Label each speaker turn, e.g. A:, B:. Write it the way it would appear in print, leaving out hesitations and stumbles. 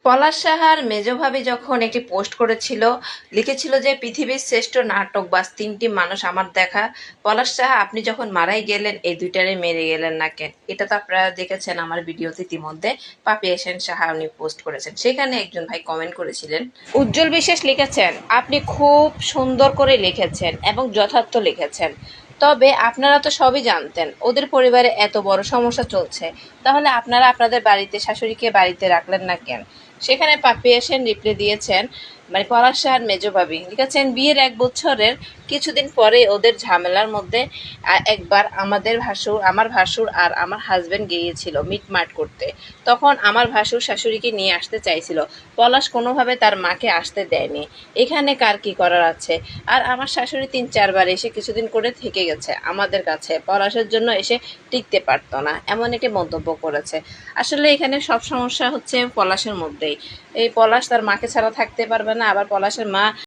A: পলাশ সাহার মেজ ভাবি যখন একটি পোস্ট করেছিল, লিখেছিল যে পৃথিবীর শ্রেষ্ঠ নাটক বাস তিনটি মানুষ আমার দেখা। পলাশ সাহা আপনি যখন মারাই গেলেন এই দুইটারে মেরে গেলেন না কেন? এটা তো আপনারা দেখেছেন আমার ভিডিওতে ইতিমধ্যে। পাপি এহসান সাহা উনি পোস্ট করেছেন, সেখানে একজন ভাই কমেন্ট করেছিলেন, উজ্জ্বল বিশ্বাস লিখেছেন আপনি খুব সুন্দর করে লিখেছেন এবং যথার্থ লিখেছেন, তবে আপনারা তো সবই জানতেন ওদের পরিবারে এত বড় সমস্যা চলছে, তাহলে আপনারা আপনাদের বাড়িতে শাশুড়িকে বাড়িতে রাখলেন না কেন? সেখানে পাপি এসেন রিপ্লাই দিয়েছেন, মানে পলাশ সাহার মেজ ভাবি লিখেছেন বিয়ের 1 বছরের কিছুদিন পরে ওদের ঝামেলার মধ্যে একবার আমার ভাসুর আর আমার হাজবেন্ড গিয়েছিল মিটমাট করতে। তখন আমার ভাসুর শাশুড়িকে নিয়ে আসতে চাইছিল, পলাশ কোনোভাবে তার মাকে আসতে দেয়নি। এখানে কার কি করার আছে? আর আমার শাশুড়ি 3-4 বার এসে কিছুদিন করে থেকে গেছে আমাদের কাছে, পলাশের জন্য এসে টিকতে পারতো না, এমন একটি মন্তব্য করেছে। আসলে এখানে সব সমস্যা হচ্ছে পলাশের মধ্যেই। এই পলাশ তার মাকে ছাড়া থাকতে পারবে না, আবার পলাশের মা